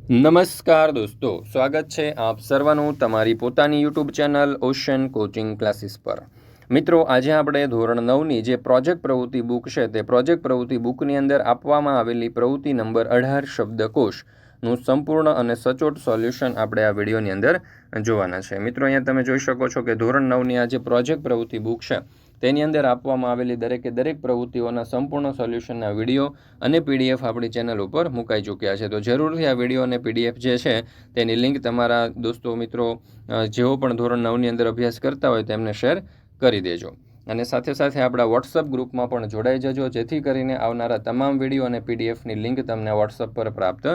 નમસ્કાર દોસ્તો, સ્વાગત છે આપ સર્વનું તમારી પોતાની YouTube channel ocean coaching classes પર। મિત્રો, આજે આપણે ધોરણ 9ની જે પ્રોજેક્ટ પ્રવૃત્તિ બુક છે તે પ્રોજેક્ટ પ્રવૃત્તિ બુકની અંદર આપવામાં આવેલી પ્રવૃત્તિ નંબર 18 શબ્દકોશનું સંપૂર્ણ અને સચોટ સોલ્યુશન આપણે આ વિડીયોની અંદર જોવાના છે। મિત્રો, અહીંયા તમે જોઈ શકો છો કે ધોરણ 9ની આ જે પ્રોજેક્ટ પ્રવૃત્તિ બુક છે તેની અંદર આપવામાં આવેલી દરેક પ્રવૃત્તિઓના સંપૂર્ણ સોલ્યુશનના વિડીયો અને પીડીએફ આપણી ચેનલ ઉપર મુકાઈ ચૂક્યા છે। તો જરૂરથી આ વિડીયો અને પીડીએફ જે છે તેની લિંક તમારા દોસ્તો મિત્રો જેઓ પણ ધોરણ 9ની અંદર અભ્યાસ કરતા હોય તેમને શેર કરી દેજો અને સાથે સાથે આપણા વોટ્સઅપ ગ્રુપમાં પણ જોડાઈ જજો, જેથી કરીને આવનારા તમામ વિડીયો અને પીડીએફની લિંક તમને વોટ્સઅપ પર પ્રાપ્ત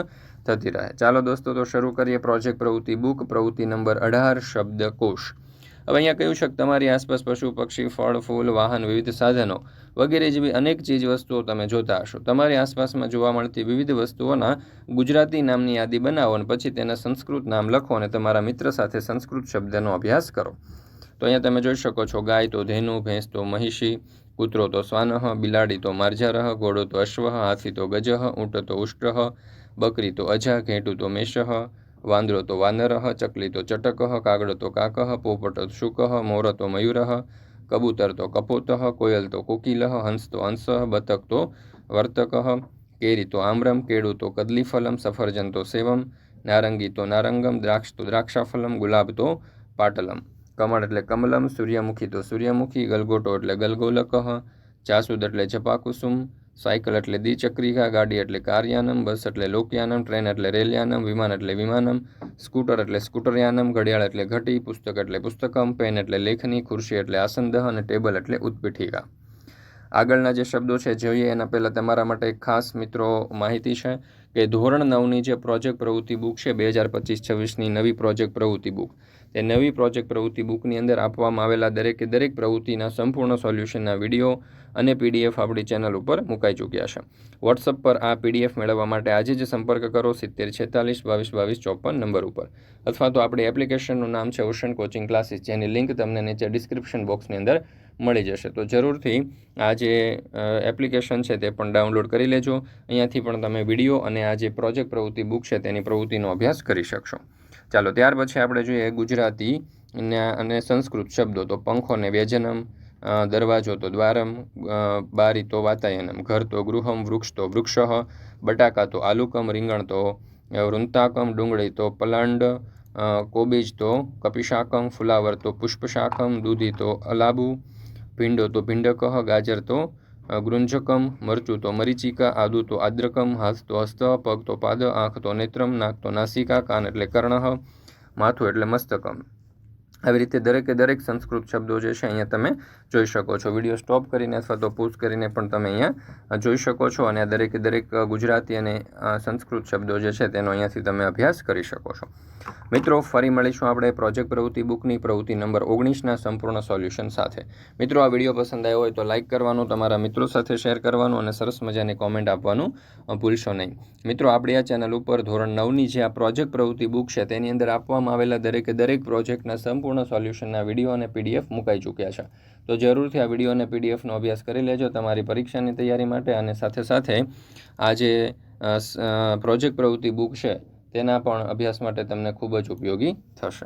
થતી રહે। ચાલો દોસ્તો, તો શરૂ કરીએ પ્રોજેક્ટ પ્રવૃત્તિ બુક પ્રવૃત્તિ નંબર 18 શબ્દકોશ। હવે અહીંયા કહ્યું છે કે તમારી આસપાસ પશુ પક્ષી, ફળ, ફૂલ, વાહન, વિવિધ સાધનો વગેરે જેવી અનેક ચીજ વસ્તુઓ તમે જોતા હશો। તમારી આસપાસમાં જોવા મળતી વિવિધ વસ્તુઓના ગુજરાતી નામની યાદી બનાવો અને પછી તેના સંસ્કૃત નામ લખો અને તમારા મિત્ર સાથે સંસ્કૃત શબ્દનો અભ્યાસ કરો। તો અહીંયા તમે જોઈ શકો છો, ગાય તો ધેનુ, ભેંસ તો મહિષી, કૂતરો તો શ્વાનઃ, બિલાડી તો માર્જારઃ, ઘોડો તો અશ્વઃ, હાથી તો ગજઃ, ઊંટ તો ઉષ્ટ્રઃ, બકરી તો અજા, ઘેટું તો મેષઃ, વાંદરો તો વાનરઃ, ચકલી તો ચટકઃ, કાગડો તો કાકઃ, પોપટ તો શુકઃ, મોર તો મયુરઃ, કબૂતર તો કપોતઃ, કોયલ તો કોકિલઃ, હંસ તો હંસઃ, બતક તો વર્તકઃ, કેરી તો આમ્રમ, કેળું તો કદલીફલમ, સફરજન તો સેવમ, નારંગી તો નારંગમ, દ્રાક્ષ તો દ્રાક્ષાફલમ, ગુલાબ તો પાટલમ, કમળ એટલે કમલમ, સૂર્યમુખી તો સૂર્યમુખી, ગલગોટો એટલે ગલગોલકઃ, જાસૂદ એટલે જપાકુસુમ, સાયકલ એટલે દ્વિચક્રિકા, ગાડી એટલે કારયાનમ, બસ એટલે લોકયાનમ, ટ્રેન એટલે રેલયાનમ, વિમાન એટલે વિમાનમ, સ્કૂટર એટલે સ્કૂટરયાનમ, ઘડિયાળ એટલે ઘટી, પુસ્તક એટલે પુસ્તકમ, પેન એટલે લેખની, ખુરશી એટલે આસંદઃ અને ટેબલ એટલે ઉત્પીઠિકા। આગળના જે શબ્દો છે જોઈએ એના પહેલાં તમારા માટે એક ખાસ મિત્રો માહિતી છે કે ધોરણ 9ની જે પ્રોજેક્ટ પ્રવૃત્તિ બુક છે 2025-26ની નવી પ્રોજેક્ટ પ્રવૃત્તિ બુક, તે નવી પ્રોજેક્ટ પ્રવૃત્તિ બુકની અંદર આપવામાં આવેલા દરેક પ્રવૃત્તિના સંપૂર્ણ સોલ્યુશનના વિડીયો અને પીડીએફ આપણી ચેનલ ઉપર મુકાઈ ચૂક્યા છે। વોટ્સઅપ પર આ પીડીએફ મેળવવા માટે આજે જ સંપર્ક કરો 7046222254 નંબર ઉપર, અથવા તો આપણી એપ્લિકેશનનું નામ છે ઓશન કોચિંગ ક્લાસીસ, જેની લિંક તમને નીચે ડિસ્ક્રિપ્શન બોક્સની અંદર મળી જશે। તો જરૂરથી આ જે એપ્લિકેશન છે તે પણ ડાઉનલોડ કરી લેજો। અહીંયાથી પણ તમે વિડીયો અને આ જે પ્રોજેક્ટ પ્રવૃત્તિ બુક છે તેની પ્રવૃત્તિનો અભ્યાસ કરી શકશો। ચાલો, ત્યાર પછી આપણે જોઈએ ગુજરાતી અને સંસ્કૃત શબ્દો। તો પંખો ને વ્યજનમ, દરવાજો તો દ્વારમ, બારી તો વાતાયનમ, ઘર તો ગૃહમ, વૃક્ષ તો વૃક્ષઃ, બટાકા તો આલુકમ, રીંગણ તો વૃંતાકમ, ડુંગળી તો પલાંડ, કોબીજ તો કપિશાકમ, ફુલાવર તો પુષ્પશાકમ, દૂધી તો અલાબુ, ભીંડો તો ભીંડકઃ, ગાજર તો ગૃંજકમ, મરચું તો મરીચિકા, આદુ તો આદ્રકમ, હાથ તો હસ્ત, પગ તો પાદ, આંખ તો નેત્રમ, નાક તો નાસિકા, કાન એટલે કર્ણઃ, માથું એટલે મસ્તકમ। આવી રીતે દરેક સંસ્કૃત શબ્દો જે છે અહીંયા તમે જોઈ શકો છો। વિડીયો સ્ટોપ કરીને અથવા તો પોઝ કરીને પણ તમે અહીંયા જોઈ શકો છો અને આ દરેક ગુજરાતી અને સંસ્કૃત શબ્દો જે છે તેનો અહીંયાથી તમે અભ્યાસ કરી શકો છો। મિત્રો, ફરી મળીશું આપણે પ્રોજેક્ટ પ્રવૃત્તિ બુકની પ્રવૃત્તિ નંબર 19ના સંપૂર્ણ સોલ્યુશન સાથે। મિત્રો, આ વિડીયો પસંદ આવ્યો હોય તો લાઇક કરવાનું, તમારા મિત્રો સાથે શેર કરવાનું અને સરસ મજાની કોમેન્ટ આપવાનું ભૂલશો નહીં। મિત્રો, આપણી આ ચેનલ ઉપર ધોરણ 9ની જે આ પ્રોજેક્ટ પ્રવૃત્તિ બુક છે તેની અંદર આપવામાં આવેલા દરેક પ્રોજેક્ટના સંપૂર્ણ સોલ્યુશનના વિડીયો અને પીડીએફ મુકાઈ ચૂક્યા છે। તો જરૂરથી આ વિડીયો અને પીડીએફનો અભ્યાસ કરી લેજો તમારી પરીક્ષાની તૈયારી માટે, અને સાથે આ જે પ્રોજેક્ટ પ્રવૃત્તિ બુક છે તેના પણ અભ્યાસ માટે તમને ખૂબ જ ઉપયોગી થશે।